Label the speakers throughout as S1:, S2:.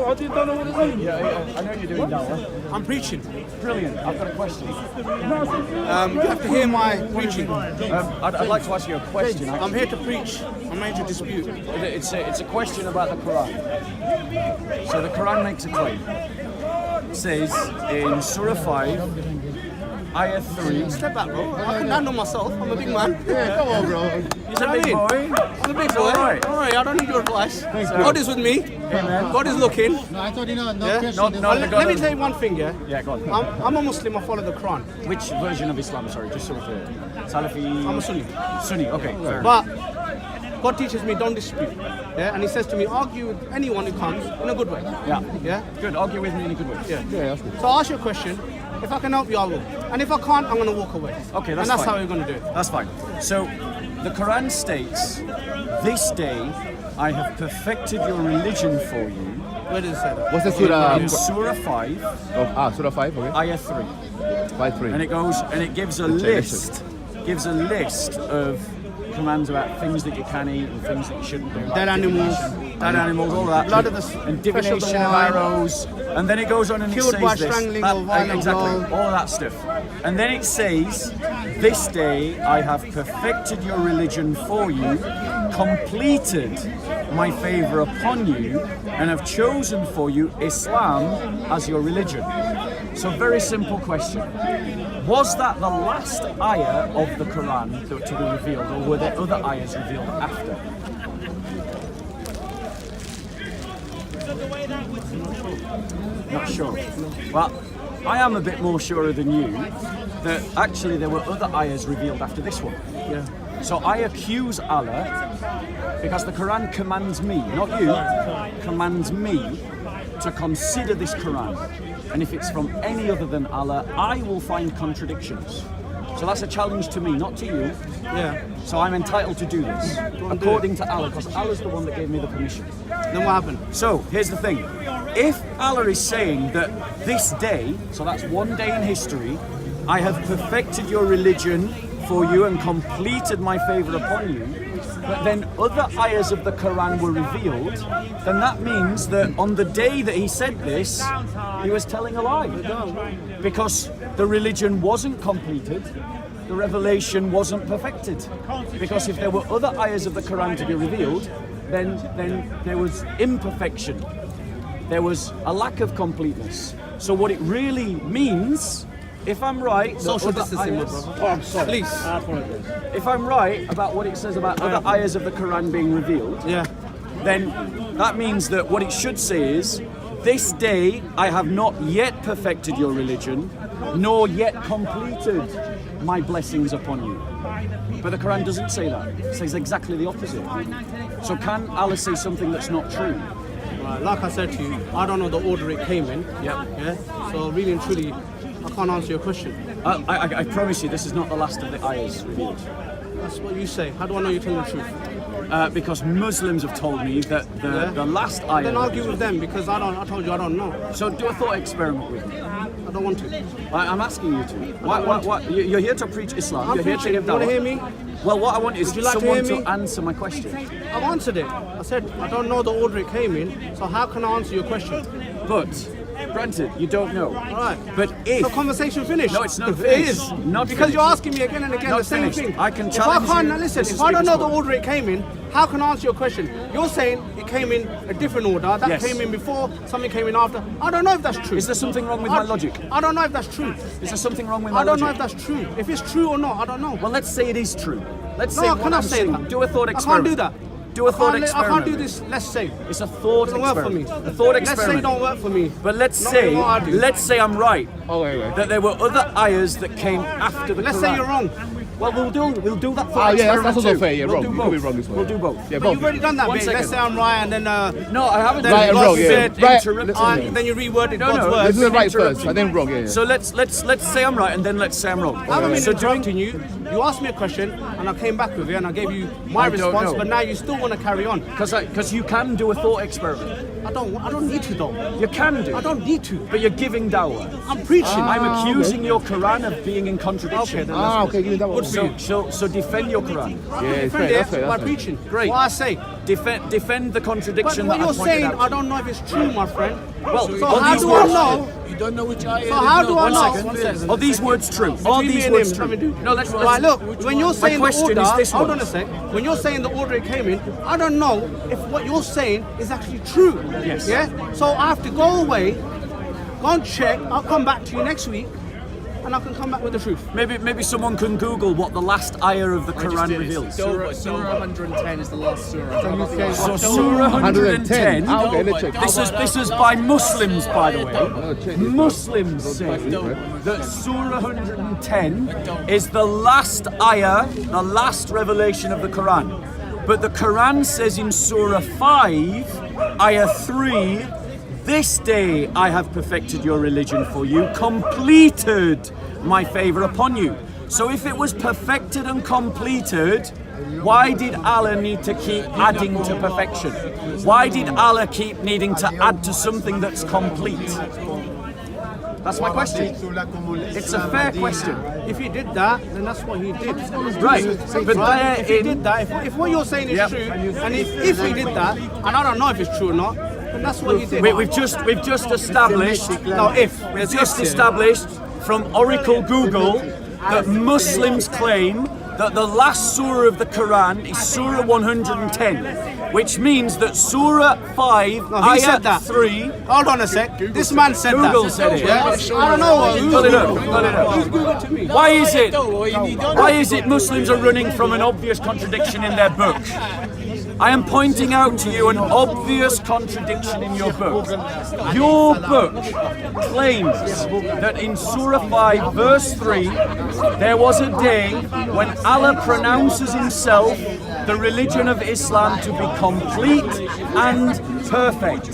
S1: I don't know what it is.
S2: Yeah, I know you're doing dawah.
S3: I'm preaching.
S2: Brilliant. I've got a question.
S3: You have to hear my preaching.
S2: I'd like to ask you a question.
S3: I'm here to preach. I'm here to dispute.
S2: It's a question about the Quran. So the Quran makes a claim. It says in Surah 5, Ayah 3.
S3: Step back, bro. I can handle myself. I'm a big man.
S1: Yeah, come on, bro.
S2: He's a big boy.
S3: I'm a big boy.
S2: Alright.
S3: Alright, I don't need your advice. God is with me. God is looking.
S1: No, I thought no
S3: Yeah?
S1: Christian.
S3: Let me tell you one thing, yeah?
S2: Yeah, go on.
S3: I'm a Muslim, I follow the Quran.
S2: Which version of Islam? Sorry, just so we're clear. Salafi.
S3: I'm a Sunni.
S2: Sunni. Okay. Fair enough.
S3: But God teaches me don't dispute. Yeah? And he says to me, argue with anyone who comes in a good way.
S2: Yeah.
S3: Yeah?
S2: Good. Argue with me in a good way.
S3: Yeah.
S1: Yeah, that's good.
S3: So I'll ask you a question. If I can help you, I will. And if I can't, I'm going to walk away.
S2: Okay,
S3: and
S2: that's
S3: that's
S2: fine.
S3: how we're going to do it.
S2: That's fine. So, the Quran states, "This day I have perfected your religion for you."
S3: Where does it say that?
S1: What's the surah?
S2: In Surah 5,
S1: Surah 5, okay.
S2: Ayah 3,
S1: 5-3.
S2: and it goes and it gives a list of commands about things that you can eat and things that you shouldn't do. Like
S3: Dead animals.
S2: dead animals, all that.
S3: Blood of the
S2: and
S3: flesh of the
S2: divination of
S3: wine.
S2: arrows. And then it goes on and
S3: Killed
S2: it says
S3: by
S2: this.
S3: strangling
S2: That-
S3: or violent
S2: exactly,
S3: blow.
S2: all of that stuff. And then it says, "This day I have perfected your religion for you, completed my favor upon you, and have chosen for you Islam as your religion." So very simple question. Was that the last ayah of the Quran to be revealed, or were there other ayahs revealed after? Not sure. Well, I am a bit more sure than you that actually there were other ayahs revealed after this one.
S3: Yeah.
S2: So I accuse Allah because the Quran commands me, not you, commands me to consider this Quran. And if it's from any other than Allah, I will find contradictions. So that's a challenge to me, not to you.
S3: Yeah.
S2: So I'm entitled to do this, according to Allah, because Allah's the one that gave me the permission.
S3: Then what happened?
S2: So here's the thing. If Allah is saying that this day, so that's one day in history, I have perfected your religion for you and completed my favor upon you, but then other ayahs of the Quran were revealed, then that means that on the day that he said this, he was telling a lie. Because the religion wasn't completed, the revelation wasn't perfected. Because if there were other ayahs of the Quran to be revealed, then there was imperfection. There was a lack of completeness. So what it really means, if I'm right,
S3: Social
S2: that other
S3: distancing,
S2: ayahs-
S3: bro. Oh, I'm sorry. Please.
S2: if I'm right about what it says about other ayahs of the Quran being revealed,
S3: Yeah.
S2: then that means that what it should say is, "This day I have not yet perfected your religion, nor yet completed my blessings upon you." But the Quran doesn't say that. It says exactly the opposite. So can Allah say something that's not true?
S3: Right, like I said to you, I don't know the order it came in.
S2: Yeah.
S3: Yeah. So really and truly, I can't answer your question.
S2: I promise you, this is not the last of the ayahs revealed.
S3: That's what you say. How do I know you're telling the truth?
S2: Because Muslims have told me that the last ayah...
S3: Then argue with them because I told you I don't know.
S2: So do a thought experiment with me.
S3: I don't want to.
S2: I'm asking you to. What? You're here to preach Islam.
S3: I'm
S2: You're here to
S3: preaching.
S2: give
S3: You want to
S2: dawah.
S3: hear me?
S2: Well, what I want is
S3: Would you like to
S2: someone
S3: hear
S2: to
S3: me?
S2: answer my question.
S3: I've answered it. I said I don't know the order it came in, so how can I answer your question?
S2: But, granted, you don't know.
S3: All right.
S2: But if...
S3: So conversation finished.
S2: No, it's not
S3: It
S2: finished.
S3: is.
S2: Not
S3: because
S2: finished.
S3: you're asking me again and again
S2: Not
S3: the same
S2: finished.
S3: thing.
S2: I can
S3: If
S2: challenge
S3: I can't
S2: you.
S3: listen,
S2: This is
S3: if I don't know
S2: speaker's
S3: the order it came in, how can I answer your question? You're saying it came in a different order. That
S2: Yes.
S3: came in before, something came in after. I don't know if that's true.
S2: Is there something wrong with my logic?
S3: I don't know if that's true.
S2: Is there something wrong with my
S3: I don't know
S2: logic?
S3: if that's true. If it's true or not, I don't know.
S2: Well, let's say it is true. Let's
S3: No,
S2: say
S3: I
S2: what
S3: cannot
S2: I'm
S3: say
S2: saying.
S3: that.
S2: Do a thought
S3: I can't
S2: experiment.
S3: do that.
S2: Do a thought
S3: I
S2: experiment.
S3: can't do this. Let's say.
S2: It's a thought
S3: Doesn't work for me.
S2: experiment. A thought
S3: Let's say
S2: experiment.
S3: it don't work for me.
S2: But let's
S3: Not
S2: say,
S3: really what I do.
S2: let's say I'm right.
S1: Oh, wait.
S2: That there were other ayahs that came after the
S3: Let's
S2: Quran.
S3: say you're wrong.
S2: Well, we'll do that thought
S1: Ah, yeah,
S2: experiment
S1: that's also
S2: too.
S1: fair. Yeah,
S2: We'll
S1: wrong.
S2: do
S1: You
S2: both.
S1: could be wrong as well.
S2: We'll do both.
S1: Yeah,
S3: But
S1: both.
S3: you've already done that
S2: One
S3: bit.
S2: second.
S3: Let's say I'm right and then
S2: No, I haven't
S3: then
S2: done
S1: Right and
S2: God
S1: wrong, yeah.
S2: said
S1: Right.
S2: interrupted me.
S3: then you reworded
S2: No,
S3: God's
S2: no,
S3: words.
S1: Let's do it right
S2: interrupt
S1: first,
S2: me.
S1: and then wrong, yeah.
S2: So let's say I'm right and then let's say I'm wrong.
S3: I haven't been
S2: So doing
S3: interrupting you. You asked me a question and I came back with it and I gave you my
S2: I don't
S3: response,
S2: know.
S3: but now you still want to carry on.
S2: because you can do a thought experiment.
S3: I don't need to though.
S2: You can do.
S3: I don't need to.
S2: But you're giving dawah.
S3: I'm preaching.
S2: I'm accusing your Quran of being in contradiction.
S3: Okay, then
S1: Okay, give me that one.
S2: So defend your Quran.
S1: Yeah, it's fair.
S3: defend
S1: That's
S3: it
S1: fair.
S3: by
S1: That's fair.
S3: preaching.
S2: Great.
S3: What I say.
S2: Defend the
S3: But
S2: contradiction
S3: what
S2: that I
S3: you're
S2: pointed
S3: saying,
S2: out.
S3: I don't know if it's true, my friend.
S2: Well,
S3: So
S2: are
S3: how
S2: these
S3: do I
S2: words-
S3: know?
S1: You don't know which ayah.
S3: So how do I
S2: One
S3: know?
S2: second.
S3: One second.
S2: Are these words true? Are
S3: Between
S2: these
S3: me and
S2: words
S3: him,
S2: true?
S3: let me do-
S2: No, let's
S3: Right, look, when you're saying the
S2: question
S3: order,
S2: is this
S3: hold
S2: one.
S3: on a sec. When you're saying the order it came in, I don't know if what you're saying is actually true.
S2: Yes.
S3: Yeah. So I have to go away, go and check. I'll come back to you next week, and I can come back with the truth.
S2: Maybe someone can Google what the last ayah of the Quran reveals.
S4: Surah 110 is the last surah.
S2: So Surah 110.
S1: Okay, let's check.
S2: This is by Muslims, by the way.
S1: check this.
S2: Muslims say that Surah 110 is the last ayah, the last revelation of the Quran. But the Quran says in Surah 5, ayah 3, this day I have perfected your religion for you, completed my favor upon you. So if it was perfected and completed, why did Allah need to keep adding to perfection? Why did Allah keep needing to add to something that's complete? That's my question. It's a fair question.
S3: If he did that, then that's what he did.
S2: Right. But
S3: Right? If he
S2: therein,
S3: did that, if what you're saying is
S2: Yep.
S3: true, and if he did that, and I don't know if it's true or not, then that's what he did.
S2: we've just established.
S3: No,
S2: We've just established from Oracle Google that Muslims claim that the last surah of the Quran is Surah 110, which means that Surah 5,
S3: No, he
S2: ayah
S3: said that.
S2: 3.
S3: Hold on a sec. This man said that.
S2: Google said it.
S3: Yeah? I don't know. Who's
S2: Pull it up,
S3: Google?
S2: pull it up.
S3: Who's Google to me?
S2: Why is it Muslims are running from an obvious contradiction in their book? I am pointing out to you an obvious contradiction in your book. Your book claims that in Surah 5 verse 3 there was a day when Allah pronounces himself the religion of Islam to be complete and perfect.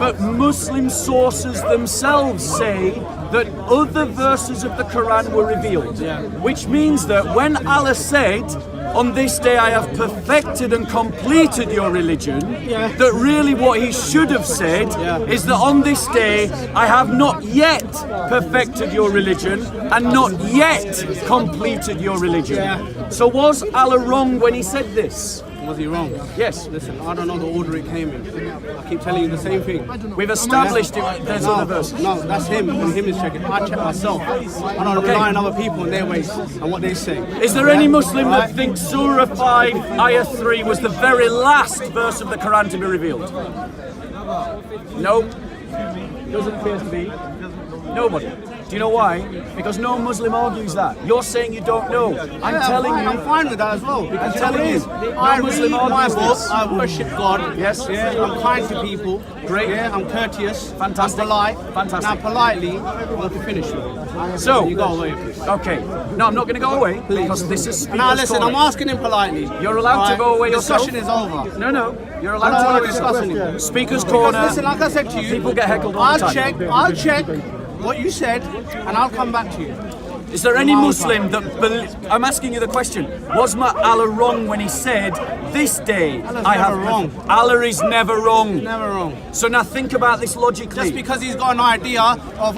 S2: But Muslim sources themselves say that other verses of the Quran were revealed, which means that when Allah said, on this day I have perfected and completed your religion, that really what he should have said is that on this day I have not yet perfected your religion and not yet completed your religion. So was Allah wrong when he said this?
S3: Was he wrong?
S2: Yes.
S3: Listen, I don't know the order it came in. I keep telling you the same thing.
S2: We've established it. There's other verses.
S3: No, that's him. When him is checking. I check myself. I don't rely on other people and their ways and what they say.
S2: Is there any Muslim that thinks Surah 5, Ayah 3 was the very last verse of the Quran to be revealed? No. Doesn't appear to be. Nobody. Do you know why? Because no Muslim argues that. You're saying you don't know. I'm telling you.
S3: I'm fine with that as well. Because
S2: I'm telling you,
S3: I
S2: no Muslim
S3: read my
S2: argues
S3: book.
S2: this.
S3: I worship God.
S2: Yes.
S3: Yeah, I'm kind to people.
S2: Great.
S3: Yeah, I'm courteous.
S2: Fantastic.
S3: I'm polite.
S2: Fantastic.
S3: Now, politely, I want to finish with it.
S2: So,
S3: You go away, please.
S2: okay. No, I'm not going to go away because this is speaker's
S3: Now, listen,
S2: corner.
S3: I'm asking him politely.
S2: You're allowed to go away yourself.
S3: Discussion is over.
S2: No. You're
S3: I
S2: allowed
S3: don't
S2: to
S3: want
S2: go
S3: to discuss
S2: yourself.
S3: anymore.
S2: Speaker's
S3: Because
S2: corner.
S3: listen, like I said to you,
S2: People get heckled all the time.
S3: I'll check what you said, and I'll come back to you.
S2: Is there any Muslim that I'm asking you the question? Was Allah wrong when he said, "This day I have"?
S3: never wrong.
S2: Allah is never wrong.
S3: Never wrong.
S2: So now think about this logically.
S3: Just because he's got an idea of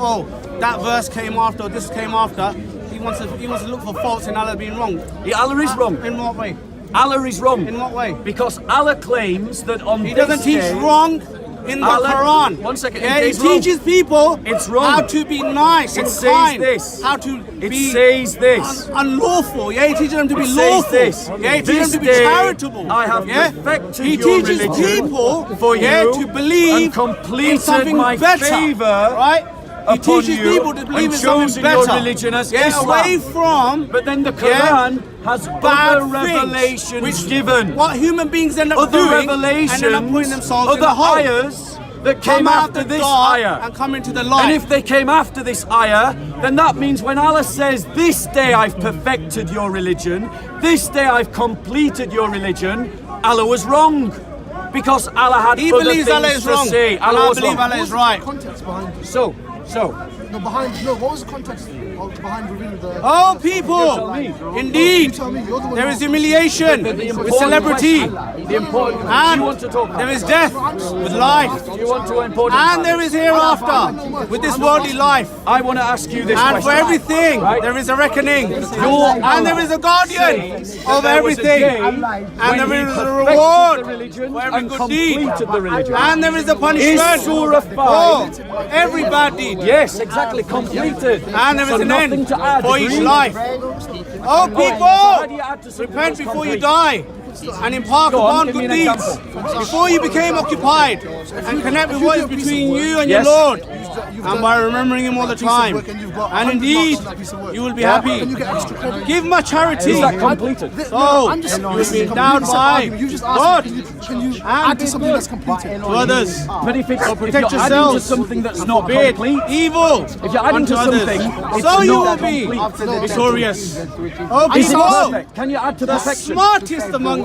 S3: that verse came after, or this came after, he wants to look for faults in Allah being wrong.
S2: Yeah, Allah is wrong.
S3: In what way?
S2: Allah is wrong.
S3: In what way?
S2: Because Allah claims that on
S3: He
S2: this
S3: doesn't teach
S2: day,
S3: wrong in the
S2: Allah-
S3: Quran.
S2: One second,
S3: Yeah,
S2: it
S3: he
S2: is wrong.
S3: teaches people
S2: It's wrong.
S3: how to be nice
S2: It
S3: and
S2: says
S3: kind.
S2: this.
S3: How to
S2: It
S3: be
S2: says this.
S3: unlawful. Yeah, he teaches them to be
S2: It says
S3: lawful.
S2: this.
S3: Yeah, he teaches
S2: This
S3: them to be
S2: day
S3: charitable.
S2: I have
S3: yeah?
S2: perfected
S3: He
S2: your
S3: teaches
S2: religion
S3: people
S2: for
S3: yeah,
S2: you
S3: to believe
S2: and completed
S3: in something
S2: my
S3: better.
S2: favor
S3: Right? He
S2: upon
S3: teaches
S2: you
S3: people to believe
S2: and
S3: in something
S2: chosen
S3: better.
S2: your religion as
S3: yeah,
S2: Islam.
S3: away from
S2: But then the
S3: Yeah.
S2: Quran has
S3: bad
S2: other
S3: things,
S2: revelations
S3: which
S2: given.
S3: what human beings end up
S2: Other
S3: doing,
S2: revelations,
S3: and end up putting themselves in
S2: other
S3: the hole.
S2: ayahs that
S3: Come
S2: came
S3: out
S2: after
S3: the
S2: this
S3: dark
S2: ayah.
S3: and come into the light.
S2: And if they came after this ayah, then that means when Allah says, "This day I've perfected your religion, this day I've completed your religion," Allah was wrong. Because Allah had
S3: he
S2: other
S3: believes
S2: things
S3: Allah is
S2: to
S3: wrong,
S2: say.
S3: and
S2: Allah
S3: I
S2: was
S3: believe
S2: wrong.
S3: Allah is right.
S2: So, So,
S1: what was the context behind revealing the...
S3: Oh, people! Indeed, there is humiliation with celebrity,
S2: the important you
S3: and
S2: want to talk about.
S3: there is death with life,
S2: You want to important
S3: and there is hereafter with this worldly life.
S2: I want to ask you this
S3: And for
S2: question.
S3: everything,
S2: Right.
S3: there is a reckoning, and there is a guardian of everything, and there is a reward for every
S2: and
S3: good deed,
S2: completed the religion.
S3: and there is a
S2: Is
S3: punishment
S2: Surah
S3: for
S2: 5?
S3: every bad deed.
S2: Yes, exactly, completed.
S3: And there is
S2: So
S3: an
S2: nothing
S3: end
S2: to add.
S3: for each
S2: agreed?
S3: life. Oh,
S2: How do you
S3: people,
S2: add to something
S3: repent
S2: that's
S3: before you
S2: complete?
S3: die and embark
S2: Go on,
S3: upon
S2: give me
S3: good
S2: an
S3: deeds.
S2: example.
S3: Before you became occupied and connect with what is between you and
S2: Yes.
S3: your Lord, and by remembering Him all the time. And indeed, you will be happy. Give my charity.
S2: Is that completed?
S3: So, you will be endowed by God
S1: Can you add to something that's completed?
S3: to others.
S2: But if
S3: So
S2: you're
S3: protect
S2: adding to
S3: yourselves.
S2: something that's not
S3: Forbid
S2: complete,
S3: evil
S2: if you're adding
S3: unto
S2: to
S3: others.
S2: something, it's
S3: So you will
S2: not
S3: be
S2: complete.
S3: victorious. Oh,
S2: Is it
S3: people,
S2: perfect? Can you add to
S3: the
S2: perfection?
S3: smartest among you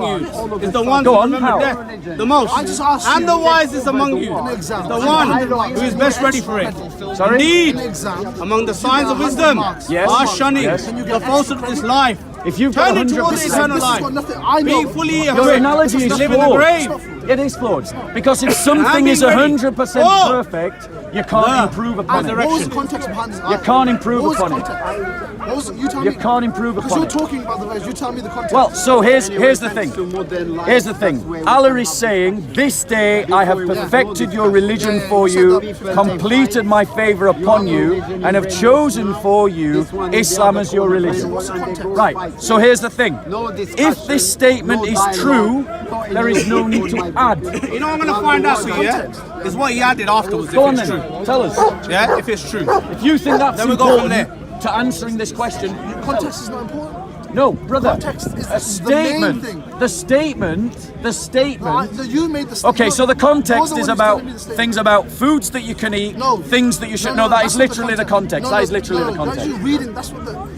S3: is the one
S2: Go
S3: who
S2: on,
S3: remember
S2: how?
S3: death the most.
S1: I just asked
S3: And
S1: you.
S3: the wisest among you is the one who is best ready for it.
S2: Sorry?
S3: Indeed,
S1: Exam.
S3: among the signs of wisdom
S2: Yes.
S3: are shunning
S2: Yes.
S3: the falsehood of this life.
S2: If you've got
S3: Turn it towards
S2: 100%,
S3: eternal
S1: This has
S3: life.
S1: got nothing. I know.
S3: Being fully
S2: your
S3: equipped
S2: analogy
S3: to
S2: is
S3: live in the
S2: flawed.
S3: grave.
S2: It is flawed. Because if something
S3: And
S2: is
S3: being ready.
S2: 100%
S3: Oh.
S2: perfect, you can't
S3: Yeah.
S2: improve upon
S1: And
S2: it.
S1: what was the context behind this?
S2: You can't improve
S1: What was the
S2: upon it.
S1: context? What was it? You tell
S2: You
S1: me.
S2: can't improve
S1: Because
S2: upon
S1: you're
S2: it.
S1: talking about the verse. You tell me the context.
S2: Well, so here's the thing. Here's the thing. Allah is saying, "This day I have perfected your religion for you, completed my favor upon you, and have chosen for you Islam as your religion." Right. So here's the thing. If this statement is true, there is no need to add.
S3: You know what I'm going to find out for you, yeah? Is what he added afterwards,
S2: Go on
S3: if it's
S2: then.
S3: true.
S2: Tell us.
S3: Yeah, if it's true.
S2: If you think that's
S3: Then we go from
S2: important to answering this question,
S1: context is not important.
S2: no, brother.
S1: Context is
S2: A
S1: the main
S2: statement.
S1: thing.
S2: The statement.
S1: You made the statement.
S2: Okay, so the context is about
S1: things
S2: things about foods that you can eat, things that you should. No, that is literally the context. That is literally the context.
S1: That's you reading.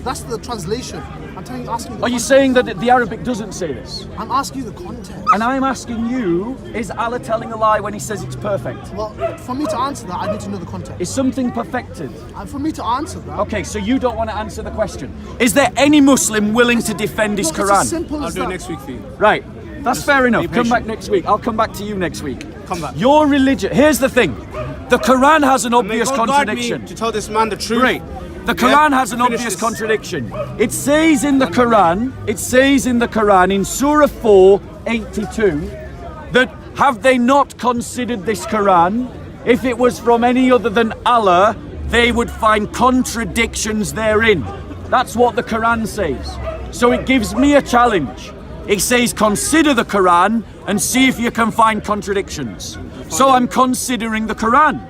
S1: That's the translation. I'm telling you, asking.
S2: Are you saying that the Arabic doesn't say this?
S1: I'm asking you the context.
S2: And I'm asking you, is Allah telling a lie when He says it's perfect?
S1: Well, for me to answer that, I need to know the context.
S2: Is something perfected?
S1: And for me to answer that,
S2: Okay, so you don't want to answer the question. Is there any Muslim willing to defend his
S1: it's as
S2: Quran?
S1: simple
S3: I'll
S1: as
S3: do it
S1: that.
S3: next week for you.
S2: Right, that's fair enough. Come
S3: patient.
S2: back next week. I'll come back to you next week.
S3: Come back.
S2: Your religion. Here's the thing. The Quran has an
S3: May
S2: obvious
S3: God guide me
S2: contradiction.
S3: to tell this man the truth.
S2: Great. The
S3: Yeah,
S2: Quran has an
S3: finish
S2: obvious
S3: this.
S2: contradiction. It says in the Quran in Surah 4:82 that have they not considered this Quran? If it was from any other than Allah, they would find contradictions therein. That's what the Quran says. So it gives me a challenge. It says consider the Quran and see if you can find contradictions. So I'm considering the Quran.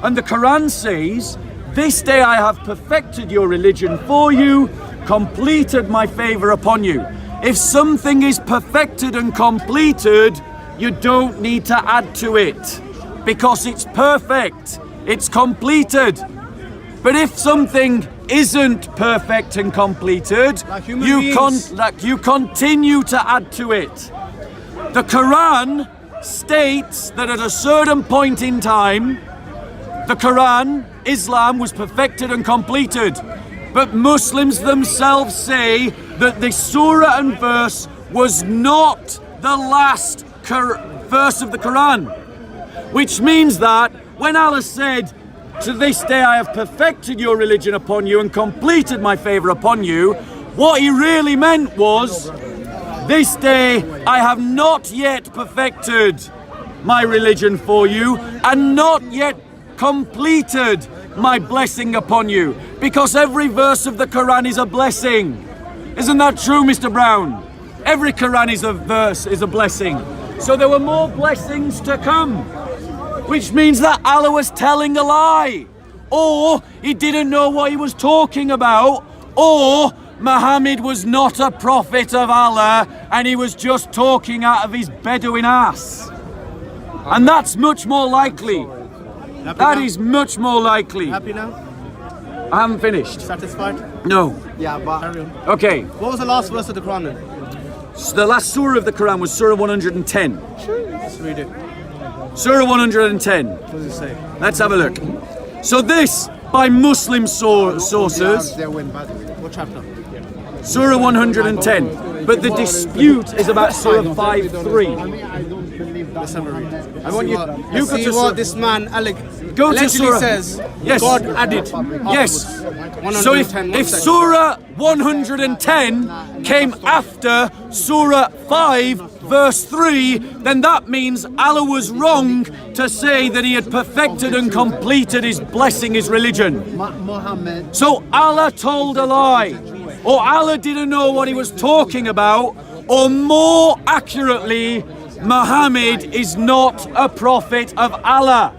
S2: And the Quran says, "This day I have perfected your religion for you, completed my favor upon you." If something is perfected and completed, you don't need to add to it because it's perfect, it's completed. But if something isn't perfect and completed,
S3: Like human beings.
S2: you continue to add to it. The Quran states that at a certain point in time, the Quran, Islam, was perfected and completed. But Muslims themselves say that the surah and verse was not the last verse of the Quran. Which means that when Allah said, "To this day I have perfected your religion upon you and completed my favor upon you," what he really meant was, "This day I have not yet perfected my religion for you and not yet completed my blessing upon you." Because every verse of the Quran is a blessing. Isn't that true, Mr. Brown? Every Quran is a verse, is a blessing. So there were more blessings to come, which means that Allah was telling a lie, or he didn't know what he was talking about, or Muhammad was not a prophet of Allah and he was just talking out of his Bedouin ass. And that's much more likely.
S3: Happy
S2: That
S3: now?
S2: is much more likely.
S3: Happy now?
S2: I haven't finished.
S3: Satisfied?
S2: No.
S1: Yeah, but
S3: Carry on.
S2: Okay.
S3: What was the last verse of the Quran then?
S2: So the last surah of the Quran was Surah 110.
S3: Let's read it.
S2: Surah 110.
S3: What does it say?
S2: Let's have a look. So this by Muslim sources.
S1: What chapter?
S2: Surah 110. But the dispute is about Surah 5:3.
S1: Let's have a read.
S2: I want you. You go
S3: See
S2: to
S3: what
S2: Surah.
S3: this man
S2: Go to
S3: allegedly
S2: Surah.
S3: says.
S2: Yes.
S3: God added.
S2: Yes.
S3: 110,
S2: So if
S3: one second.
S2: Surah 110 came after Surah 5 verse 3, then that means Allah was wrong to say that he had perfected and completed his blessing, his religion.
S5: Muhammad.
S2: So Allah told a lie, or Allah didn't know what he was talking about, or more accurately, Muhammad is not a prophet of Allah.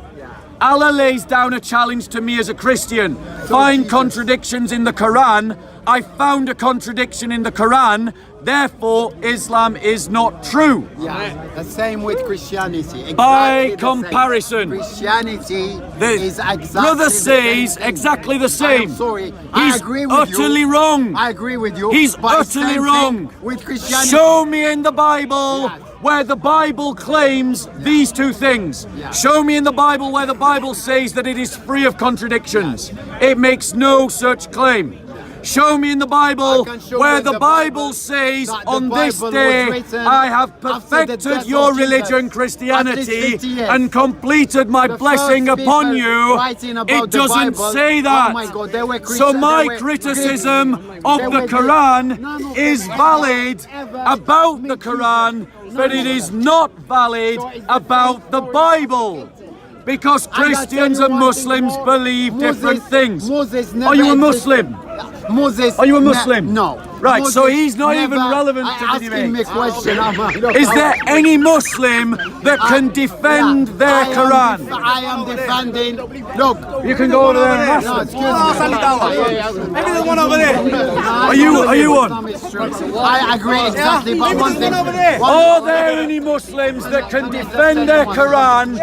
S2: Allah lays down a challenge to me as a Christian. Find contradictions in the Quran. I found a contradiction in the Quran. Therefore, Islam is not true.
S5: Yeah, the same with Christianity. Exactly
S2: By
S5: the
S2: comparison,
S5: same. Christianity
S2: the
S5: is exactly
S2: brother
S5: the
S2: says
S5: same thing.
S2: exactly the
S5: I
S2: same.
S5: am sorry.
S2: He's
S5: I agree with
S2: utterly
S5: you.
S2: wrong.
S5: I agree with you.
S2: He's
S5: but
S2: utterly
S5: same
S2: wrong.
S5: thing with Christianity.
S2: Show me in the Bible
S5: Yes.
S2: where the Bible claims these two things.
S5: Yeah.
S2: Show me in the Bible where the Bible says that it is free of contradictions. It makes no such claim. Show me in the Bible
S5: I can show
S2: where
S5: you
S2: the
S5: the
S2: Bible
S5: Bible
S2: says
S5: that the
S2: on this
S5: Bible was
S2: day
S5: written
S2: I have
S5: after the
S2: perfected
S5: death
S2: your
S5: of Jesus.
S2: religion,
S5: At least
S2: Christianity,
S5: 50 years.
S2: and completed my
S5: The
S2: blessing
S5: first
S2: upon
S5: people
S2: you.
S5: writing about
S2: It
S5: the
S2: doesn't
S5: Bible,
S2: say that.
S5: Oh my God, they were
S2: So
S5: Christian,
S2: my
S5: they were
S2: criticism
S5: Greek.
S2: of
S5: They
S2: the
S5: were
S2: Quran
S5: Greek. None of
S2: is
S5: them
S2: valid
S5: ever
S2: about the
S5: made
S2: Quran,
S5: Christian.
S2: but it is not valid
S5: So it's the
S2: about
S5: same
S2: the
S5: story.
S2: Bible. Because
S5: I gotta
S2: Christians
S5: tell you
S2: and
S5: one thing
S2: Muslims
S5: more.
S2: believe different things.
S5: Moses never
S2: Are you a
S5: existed.
S2: Muslim?
S5: Moses.
S2: Are you a Muslim?
S5: No.
S2: Right, so
S5: Moses
S2: he's not even
S5: never-
S2: relevant to the
S5: asking
S2: debate.
S5: me a question.
S2: Is there any Muslim that can defend their Quran?
S5: I am defending. Look.
S2: You can go over there and ask
S5: No,
S2: them.
S5: excuse me.
S3: Maybe there's one over there.
S2: Are you one?
S5: I agree exactly, but one thing.
S2: Are there any Muslims that can defend their Quran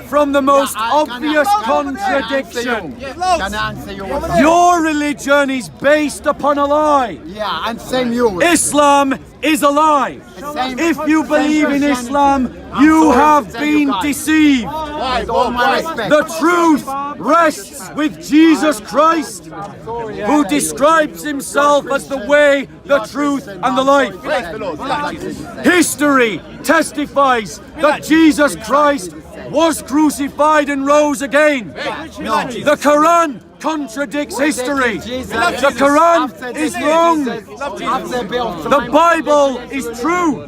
S2: from the most obvious contradiction?
S5: Can I answer you?
S2: Your religion is based upon a lie.
S5: Yeah, and same you.
S2: Islam is a lie.
S5: Same-
S2: If you believe in
S5: Christianity.
S2: Islam,
S5: I'm
S2: you
S5: sorry to
S2: have
S5: tell you
S2: been
S5: guys.
S2: deceived.
S5: With all my respect.
S2: The truth rests with Jesus Christ, who describes himself as the way, the truth, and the life. History testifies that Jesus Christ was crucified and rose again. The Quran contradicts history. The Quran is wrong. The Bible is true.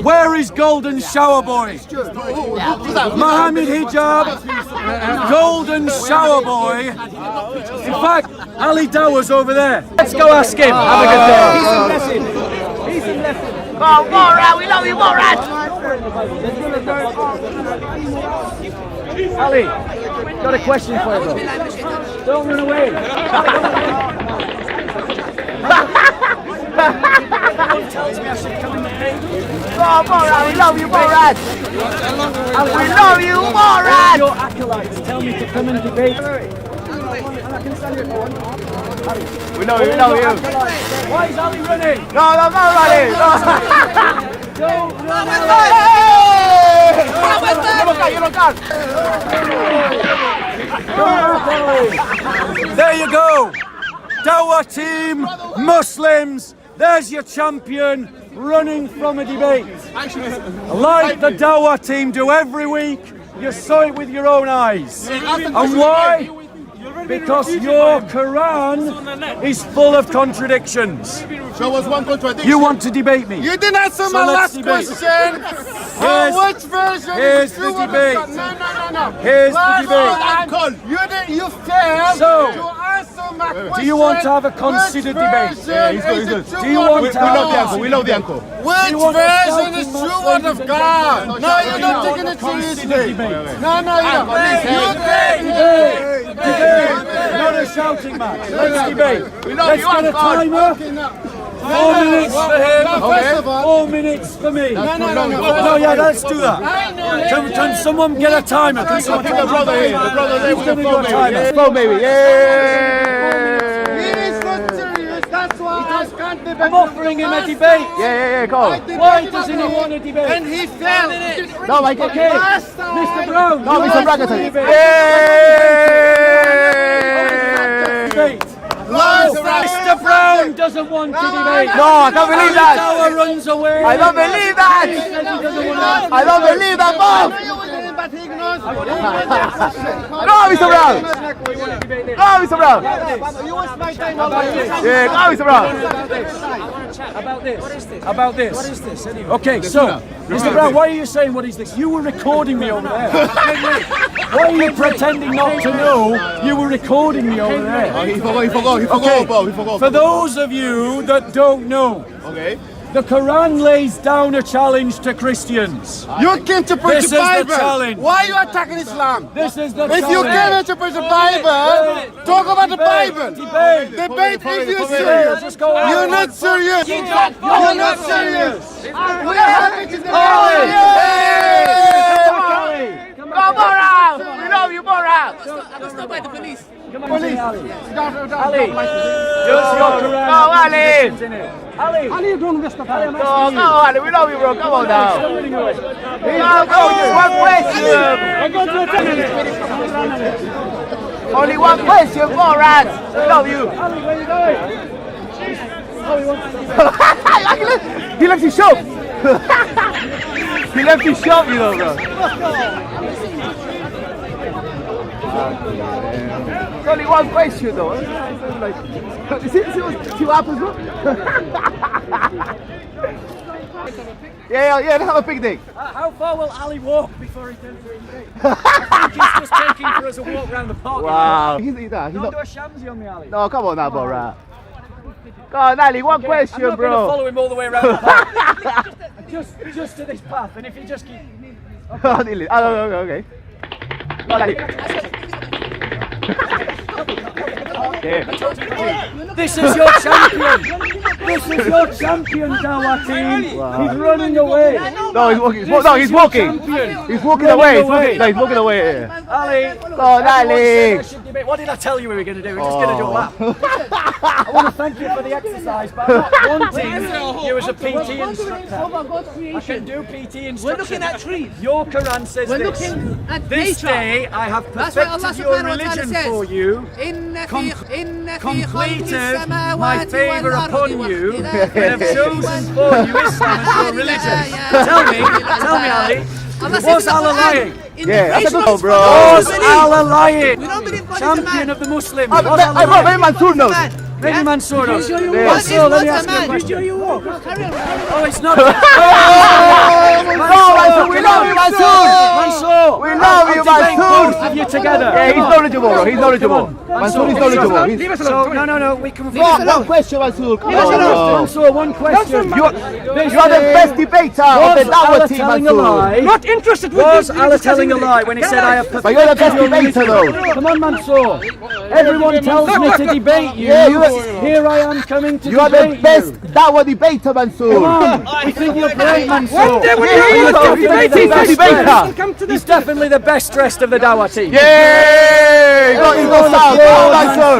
S2: Where is Golden Shower Boy? Muhammad Hijab, Golden Shower Boy. In fact, Ali Dawa's over there. Let's go ask him. Have a good day.
S6: Go, Morad, we love you, Morad.
S2: Ali, got a question for you, bro. Don't run away.
S6: Go, Morad, we love you, Morad. We love you, Morad.
S2: Your acolytes tell me to come and debate.
S6: We love you, we love you.
S2: Why is Ali running?
S6: No, I'm not running.
S2: Don't run There you go. Dawah team, Muslims. There's your champion running from a debate. Like the Dawah team do every week, you saw it with your own eyes. And why? Because your Quran is full of contradictions.
S3: Show us one contradiction.
S2: You want to debate me?
S3: You didn't answer my
S2: let's
S3: last
S2: debate.
S3: question. Which version
S2: here's
S3: is
S2: the
S3: true of
S2: debate.
S3: God? No.
S2: Here's the debate.
S3: You failed
S2: So,
S3: to answer my question.
S2: Do you want to have a considered debate? Do you want to have
S3: We love the uncle. Which
S2: you want
S3: version
S2: to
S3: is
S2: start
S3: true
S2: with
S3: word of
S2: Muslims
S3: God?
S2: and
S3: No, you're not taking it seriously.
S2: debate.
S3: No, you don't.
S2: Not a shouting match. Let's debate. Let's get a timer. 4 minutes for him. 4 minutes for me. No, yeah, let's do that. Can someone get a timer? Can someone get a brother here? The brother there with the phone, baby.
S6: Go, baby. Yeah.
S3: That's why I can't debate.
S2: I'm offering him a debate.
S6: Yeah, go.
S2: Why doesn't he want a debate?
S3: And he failed.
S6: No, I can't.
S2: Okay, Mr. Brown.
S6: No,
S2: you
S6: Mr.
S2: asked for
S6: Bragaton.
S2: a debate.
S6: Yeah.
S2: doesn't want to debate.
S6: No, I can't believe that.
S2: Tower runs away.
S6: I don't believe that. I don't believe that, Bob. No, Mr. Brown. No, Mr. Brown. Yeah, no, Mr. Brown.
S2: About this. What is this? Anyway? Okay, so, Mr. Brown, why are you saying what is this? You were recording me over there. Why are you pretending not to know you were recording me over there?
S3: He forgot, Bob, he forgot.
S2: For those of you that don't know,
S3: Okay.
S2: the Quran lays down a challenge to Christians.
S3: You came to preach
S2: This
S3: the
S2: is the
S3: Bible.
S2: challenge.
S3: Why are you attacking Islam?
S2: This is the
S3: If you
S2: challenge.
S3: came to preach the Bible, talk about the Bible.
S2: Debate.
S3: Debate if you're
S2: Debate.
S3: serious.
S2: Just go on.
S3: You're not serious. You're not serious. We are happy to
S6: Go, Borat. We love you, Borat.
S4: I got stopped by the police.
S2: Come on, Ali. Ali, just your Quran.
S6: Go, Ali.
S2: Ali.
S1: Ali, don't rest of
S6: Go, Ali. We love you, bro. Come on now. Go, just one question. Only one question, Borat. We love you.
S2: Ali, where you going?
S6: He left his shop. He left his shop, you know, bro. It's only one question, though. See what happens, bro? Yeah, let's have a picnic.
S2: How far will Ali walk before he turns to debate? I think he's just taking for us a walk around the park.
S6: Wow. He's
S2: Don't
S6: not.
S2: do a shamsy on me, Ali.
S6: No, come on now, Borat. Come on, Ali, one question,
S2: I'm not going to
S6: bro.
S2: follow him all the way around the park. just to this path, and if you just keep...
S6: Okay. No, Ali.
S2: This is your champion. This is your champion, Dawati. He's running away.
S6: No, he's walking. No, he's walking. He's walking away. No, he's walking away.
S2: Ali.
S6: Oh, Ali.
S2: What did I tell you we were going to do? We're just going to do a lap. I want to thank you for the exercise, but I'm not wanting you as a PT instructor. I can do PT instruction.
S4: We're looking at trees.
S2: Your Quran says
S4: We're
S2: this.
S4: looking at
S2: This
S4: nature.
S2: day I have
S4: That's what Allah
S2: perfected your
S4: subhanahu wa ta'ala
S2: religion
S4: says.
S2: for you, completed my favour upon you, and have chosen for you Islam as your religion. Tell me, Ali, was Allah lying?
S6: Yeah, that's a good one, bro.
S2: Was Allah lying?
S4: We don't believe God is a
S2: Champion
S4: man.
S2: of the Muslims.
S6: Hey,
S2: Was Allah
S6: bro,
S2: lying?
S6: Mansoor knows.
S2: Maybe Mansoor knows.
S4: God is
S2: Mansoor, let me
S4: not
S2: ask
S4: a
S2: you a
S4: man.
S2: question.
S4: Carry on.
S2: Oh, it's not.
S6: No, Mansoor, we love you, Mansoor.
S2: Mansoor,
S6: We love you,
S2: debate
S6: Mansoor.
S2: both of you together.
S6: Yeah, he's knowledgeable, bro. He's knowledgeable. Mansoor is knowledgeable.
S2: So, no, we can.
S6: One question, Mansoor. Come on, bro.
S2: Mansoor, one question.
S6: You are the best debater of the
S2: Was Allah
S6: Dawah team,
S2: telling a
S6: Mansoor.
S2: lie?
S1: Not interested with
S2: Was
S1: this.
S2: Allah telling a lie when he said I have
S6: But you're the
S2: perfected
S6: best
S2: your
S6: debater,
S2: religion?
S6: though.
S2: Come on, Mansoor. Everyone tells me to debate you.
S6: Yeah,
S2: Here I am coming to
S6: You are the
S2: debate
S6: best
S2: you.
S6: Dawah debater, Mansoor.
S2: Come on, we think you're great, Mansoor.
S1: One day when
S6: Yeah,
S1: you
S6: he's
S1: come
S6: the
S1: to
S6: best debater.
S1: come to
S2: He's
S1: this.
S2: definitely the best dressed of the Dawah team.
S6: Yay! Go south. Go, Mansoor.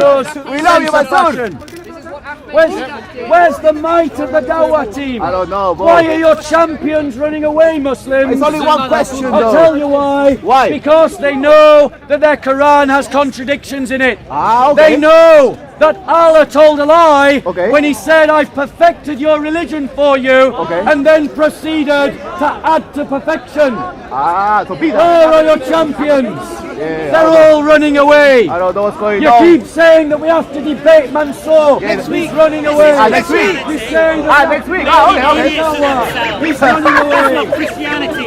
S6: We love you, Mansoor.
S2: Where's the might of the Dawah team?
S6: I don't know, bro.
S2: Why are your champions running away, Muslims?
S6: It's only one question,
S2: I'll
S6: though.
S2: tell you why.
S6: Why?
S2: Because they know that their Quran has contradictions in it.
S6: Ah, okay.
S2: They know that Allah told a lie
S6: Okay.
S2: when He said, I've perfected your religion for you,
S6: Okay.
S2: and then proceeded to add to perfection.
S6: Ah, so beat
S2: Where are your champions?
S6: Yeah,
S2: They're all running away.
S6: I don't know what's going
S2: You
S6: on.
S2: keep saying that we have to debate Mansoor.
S6: Yeah,
S2: He's running away.
S6: next week.
S2: He's saying that
S6: Next week. Okay.
S2: He's running away.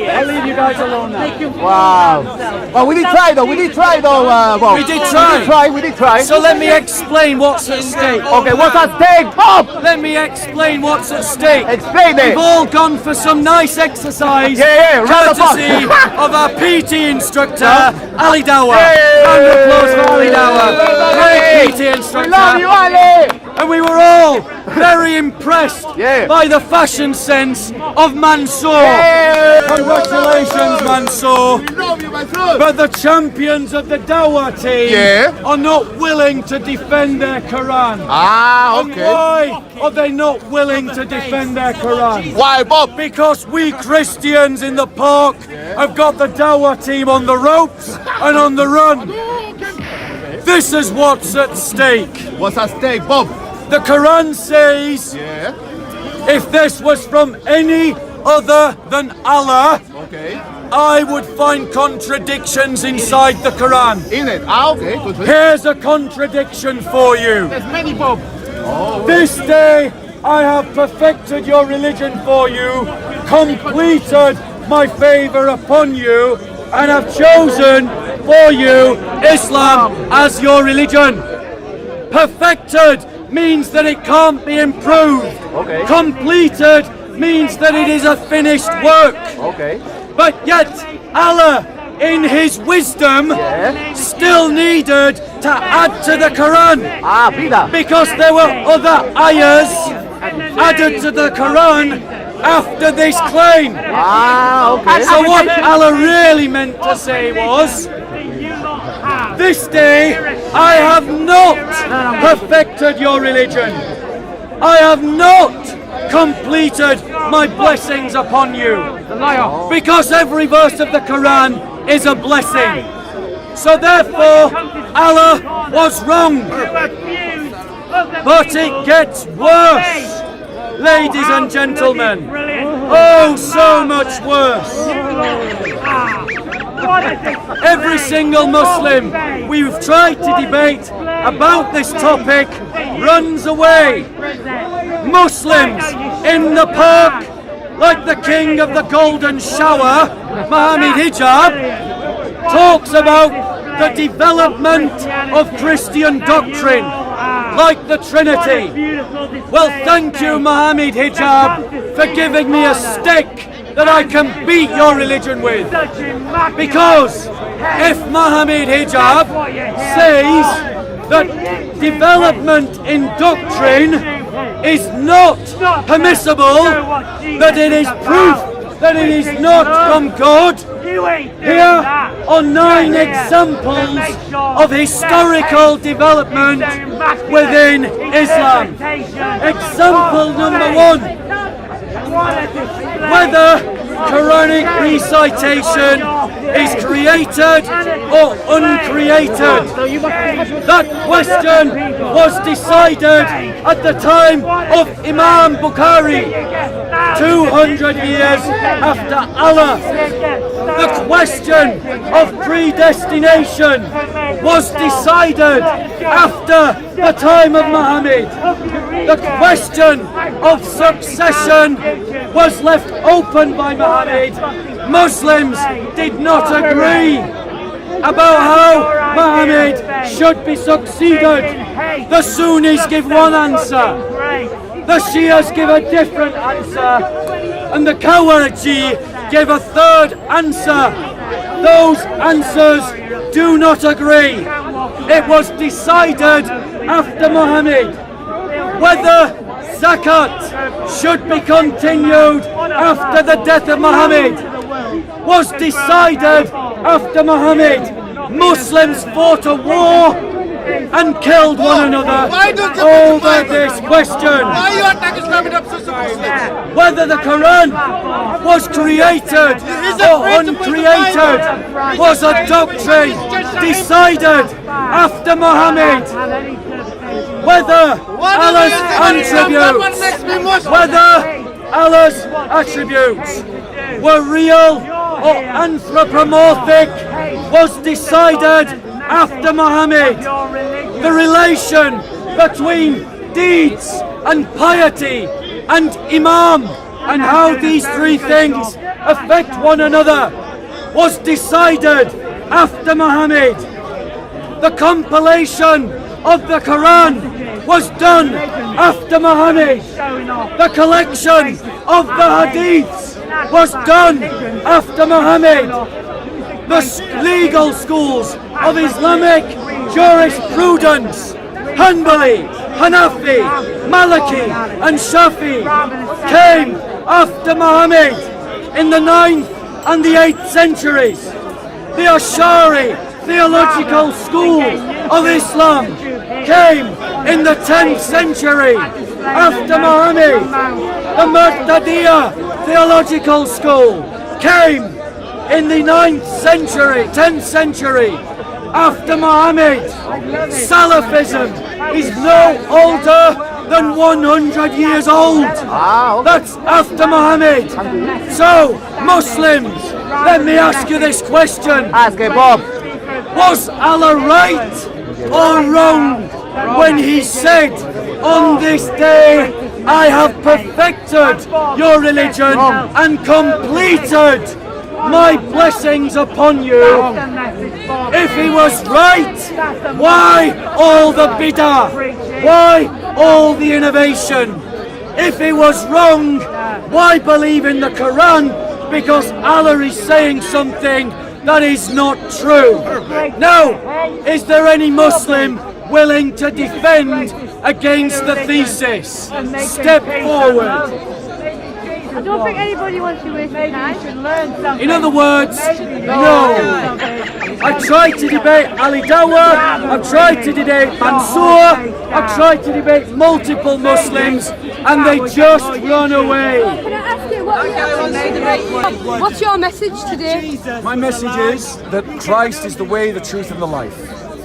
S2: I'll leave you guys alone now.
S6: Wow. Well, we did try though. Bob.
S2: We did try.
S6: We did try.
S2: So let me explain what's at stake.
S6: Okay, what's at stake, Bob?
S2: Let me explain what's at stake.
S6: Explain it.
S2: We've all gone for some nice exercise,
S6: Yeah, round of
S2: courtesy
S6: applause.
S2: of our PT instructor, Ali Dawah.
S6: Yeah.
S2: Round of applause for Ali Dawah. Great PT
S6: We
S2: instructor.
S6: love you, Ali.
S2: And we were all very impressed
S6: Yeah.
S2: by the fashion sense of Mansoor.
S6: Yeah.
S2: Congratulations, Mansoor.
S6: We love you, Mansoor.
S2: But the champions of the Dawah team
S6: Yeah.
S2: are not willing to defend their Quran.
S6: Ah,
S2: And why are they not willing to defend their Quran?
S6: Why, Bob?
S2: Because we Christians in the park have got the Dawah team on the ropes and on the run. This is what's at stake.
S6: What's at stake, Bob?
S2: The Quran says, if this was from any other than Allah, I would find contradictions inside the Quran.
S1: In it. Ah, okay. Good.
S2: Here's a contradiction for you.
S1: There's many Pope.
S2: This day I have perfected your religion for you, completed my favor upon you, and have chosen for you Islam as your religion. Perfected means that it can't be improved. Completed means that it is a finished work. But yet Allah, in His wisdom, still needed to add to the Quran, because there were other ayahs added to the Quran after this claim. So what Allah really meant to say was, this day I have not perfected your religion. I have not completed my blessings upon you. Because every verse of the Quran is a blessing. So therefore Allah was wrong. But it gets worse, ladies and gentlemen. Oh, so much worse. Every single Muslim we've tried to debate about this topic runs away. Muslims in the park, like the king of the golden shower, Muhammad Hijab, talks about the development of Christian doctrine, like the Trinity. Well, thank you, Muhammad Hijab, for giving me a stick that I can beat your religion with. Because if Muhammad Hijab says that development in doctrine is not permissible, that it is proof that it is not from God, here are 9 examples of historical development within Islam. Example number 1. Whether Quranic recitation is created or uncreated. That question was decided at the time of Imam Bukhari, 200 years after Allah. The question of predestination was decided after the time of Muhammad. The question of succession was left open by Muhammad. Muslims did not agree about how Muhammad should be succeeded. The Sunnis give one answer, the Shias give a different answer, and the Khawariji give a third answer. Those answers do not agree. It was decided after Muhammad whether Zakat should be continued after the death of Muhammad. Was decided after Muhammad. Muslims fought a war and killed one another over this question. Whether the Quran was created or uncreated was a doctrine decided after Muhammad. Whether Allah's attributes were real or anthropomorphic was decided after Muhammad. The relation between deeds and piety and Imam and how these 3 things affect one another was decided after Muhammad. The compilation of the Quran was done after Muhammad. The collection of the Hadiths was done after Muhammad. The legal schools of Islamic jurisprudence, Hanbali, Hanafi, Maliki and Shafi, came after Muhammad in the 9th and the 8th centuries. The Ash'ari theological school of Islam came in the 10th century after Muhammad. The Muqtadiyya theological school came in the 9th century, 10th century after Muhammad. Salafism is no older than 100 years old. That's after Muhammad. So, Muslims, let me ask you this question.
S6: Ask it, Bob.
S2: Was Allah right or wrong when he said, on this day I have perfected your religion and completed my blessings upon you? If he was right, why all the bid'ah? Why all the innovation? If he was wrong, why believe in the Quran? Because Allah is saying something that is not true. Now, is there any Muslim willing to defend against the thesis? Step forward.
S7: I don't think anybody wants to waste their time.
S2: In other words, no. I've tried to debate Ali Dawah, I've tried to debate Mansour, I've tried to debate multiple Muslims, and they just run away.
S7: Can I ask you, what's your message today?
S2: My message is that Christ is the way, the truth, and the life.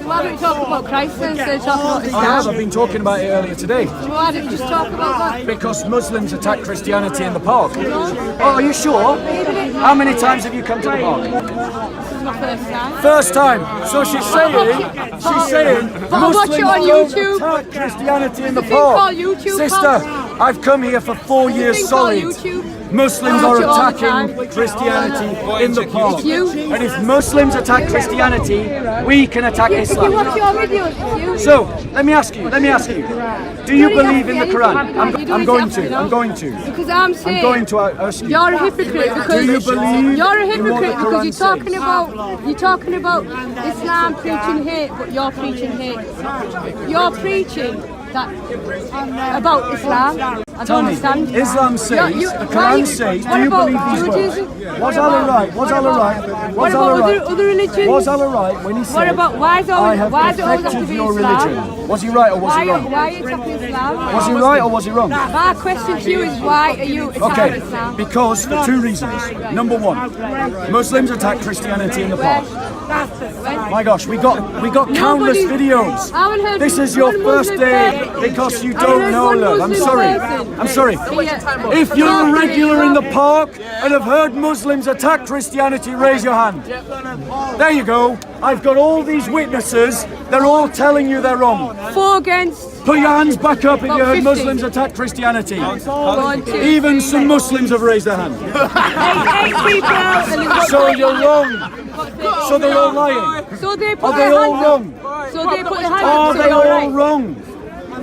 S7: So why don't you talk about Christ instead of talking about Islam?
S2: I've been talking about it earlier today.
S7: So why don't you just talk about that?
S2: Because Muslims attack Christianity in the park. Oh, are you sure? How many times have you come to the park?
S7: This is my first time.
S2: First time. So she's saying Muslims
S7: watch it on
S2: don't
S7: YouTube.
S2: attack Christianity in the
S7: There's a thing called
S2: park.
S7: YouTube,
S2: Sister,
S7: pal.
S2: I've come here for 4 years
S7: Thing called
S2: solid.
S7: YouTube.
S2: Muslims
S7: I
S2: are
S7: watch it all the
S2: attacking
S7: time.
S2: Christianity in the park.
S7: It's you.
S2: And if Muslims attack Christianity, we can attack
S7: If you
S2: Islam.
S7: watch your videos, it's you.
S2: So, let me ask you, do you believe in the Quran? I'm going to.
S7: Because I'm saying,
S2: going to ask you.
S7: you're a hypocrite because
S2: Do you believe
S7: you're a
S2: in what the
S7: hypocrite because
S2: Quran
S7: you're talking about Islam preaching hate, but you're preaching hate. You're preaching that about Islam. I
S2: Tell
S7: don't
S2: me,
S7: understand.
S2: Islam says, the Quran says, do you believe these words? Was Allah right? Was Allah right?
S7: What about other religions?
S2: Was Allah right when he said,
S7: What about why is
S2: I have
S7: it always have to
S2: perfected
S7: be
S2: your
S7: Islam?
S2: religion? Was he right or was he wrong?
S7: Why are you attacking Islam?
S2: Was he right or was he wrong?
S7: My question to you is why are you attacking
S2: Okay,
S7: Islam?
S2: because for 2 reasons. Number 1, Muslims attack Christianity in the park. My gosh, we got countless videos.
S7: I haven't heard
S2: This
S7: from
S2: is your
S7: one
S2: first
S7: Muslim
S2: day
S7: person.
S2: because you
S7: I haven't
S2: don't
S7: heard
S2: know,
S7: one
S2: love. I'm
S7: Muslim
S2: sorry.
S7: person.
S2: I'm sorry. If you're a regular in the park and have heard Muslims attack Christianity, raise your hand. There you go. I've got all these witnesses. They're all telling you they're wrong.
S7: 4 against.
S2: Put your hands back up if you heard
S7: 50.
S2: Muslims attack Christianity.
S7: 1, 2,
S2: Even some Muslims have raised their hand.
S7: 8 people. And then got
S2: So you're wrong. So they're all lying.
S7: So they put
S2: Are they
S7: their
S2: all
S7: hands
S2: wrong?
S7: up. So they put their hands
S2: Are
S7: up. So
S2: they
S7: you're
S2: all
S7: right.
S2: wrong?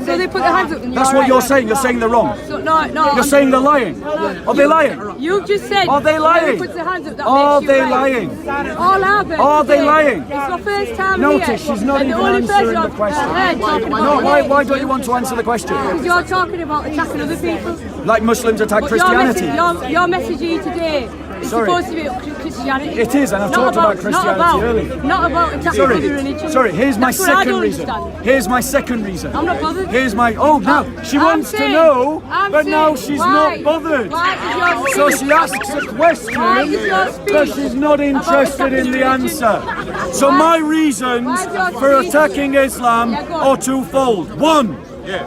S7: So they put their hands up. And
S2: That's
S7: you're
S2: what you're
S7: right.
S2: saying. You're saying they're wrong.
S7: So no.
S2: You're saying they're lying. Are they lying?
S7: You just said.
S2: Are they lying?
S7: Whoever puts their hands up, that
S2: Are
S7: makes you
S2: they
S7: right.
S2: lying?
S7: All are they?
S2: Are they lying?
S7: It's my first time
S2: Notice
S7: here.
S2: she's not
S7: and
S2: even
S7: the only
S2: answering
S7: person
S2: the
S7: I've
S2: question.
S7: heard talking
S2: No,
S7: about
S2: why don't you want to answer the question?
S7: Because you're talking about attacking other people.
S2: Like Muslims attack
S7: But
S2: Christianity.
S7: your message here today is
S2: Sorry.
S7: supposed to be Christianity.
S2: It is, and I've talked about Christianity earlier.
S7: Not about attacking other religions.
S2: Sorry, here's my
S7: That's what I
S2: second
S7: don't
S2: reason.
S7: understand.
S2: Here's my second reason.
S7: I'm not bothered.
S2: Here's my, no, she
S7: I'm
S2: wants to
S7: saying-
S2: know,
S7: I'm
S2: but now
S7: saying,
S2: she's
S7: why?
S2: not bothered.
S7: Why is your
S2: So
S7: speech-
S2: she asks a question,
S7: Why is your speech
S2: but she's not interested in the answer. So my reasons for attacking Islam are twofold. 1,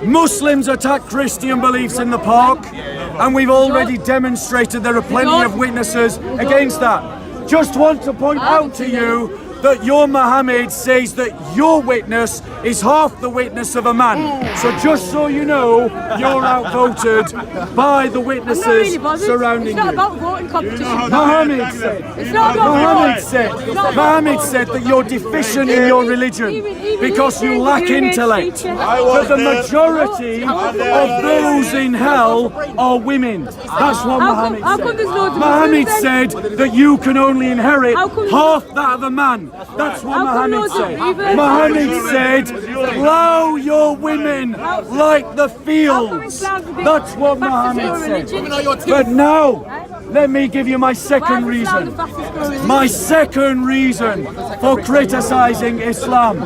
S2: Muslims attack Christian beliefs in the park, and we've already demonstrated there are plenty of witnesses against that. Just want to point out to you that your Muhammad says that your witness is half the witness of a man. So just so you know, you're outvoted by the
S7: I'm not
S2: witnesses
S7: really bothered.
S2: surrounding
S7: It's not
S2: you.
S7: about voting competition.
S2: Muhammad said,
S7: It's not about
S2: Muhammad said that you're deficient in your religion
S7: even
S2: because
S7: he
S2: you
S7: says
S2: lack
S7: you hate
S2: intellect.
S7: speech.
S2: But the majority of those in hell are women. That's what Muhammad
S7: how come there's loads
S2: said.
S7: of
S2: Muhammad
S7: Muslims
S2: said that you can only inherit
S7: How come-
S2: half that of a man. That's what
S7: How come
S2: Muhammad
S7: loads of
S2: said.
S7: reverse-
S2: Muhammad said, plow your women like the fields.
S7: Islam's a bit
S2: That's what
S7: fastest
S2: Muhammad
S7: growing
S2: said.
S7: religion?
S2: But now, let me give you my second
S7: Why is Islam
S2: reason.
S7: the fastest growing religion?
S2: My second reason for criticizing Islam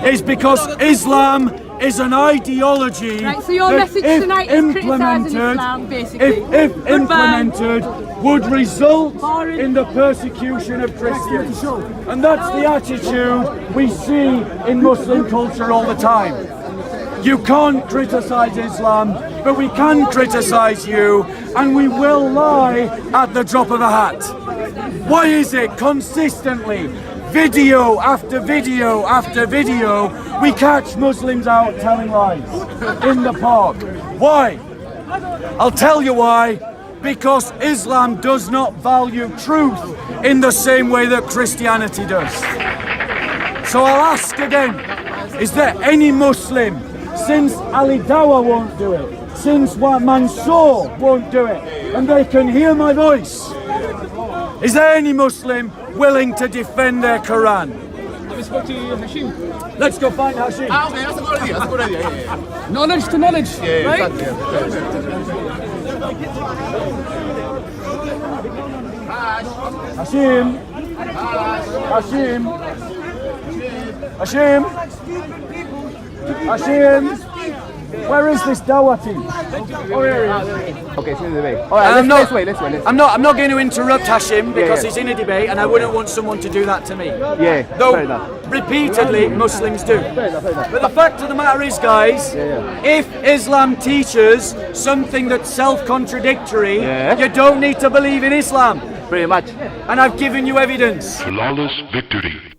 S2: is because Islam is an ideology
S7: Right, so your
S2: that
S7: message
S2: if
S7: tonight is criticising Islam, basically.
S2: if
S7: Goodbye.
S2: implemented, would result
S7: Boring.
S2: in the persecution of Christians. And that's the attitude we see in Muslim culture all the time. You can't criticize Islam, but we can criticize you, and we will lie at the drop of a hat. Why is it consistently, video after video after video, we catch Muslims out telling lies in the park? Why? I'll tell you why. Because Islam does not value truth in the same way that Christianity does. So I'll ask again, is there any Muslim, since Ali Dawah won't do it, since Mansour won't do it, and they can hear my voice, is there any Muslim willing to defend their Quran? Let's go find Hashim.
S1: Ah, okay, that's a good idea. That's a good idea. Yeah.
S4: Knowledge to knowledge, right?
S2: Hashim. Hashim. Hashim. Hashim. Where is this Dawah team? Oh, here he is.
S6: Okay, so the way. All right, let's wait.
S2: I'm not going to interrupt Hashim because he's in a debate, and I wouldn't want someone to do that to me.
S6: Yeah,
S2: Though
S6: fair enough.
S2: repeatedly Muslims do.
S6: Fair enough.
S2: But the fact of the matter is, guys, if Islam teaches something that's self-contradictory, you don't need to believe in Islam.
S6: Pretty much.
S2: And I've given you evidence.
S8: Flawless victory.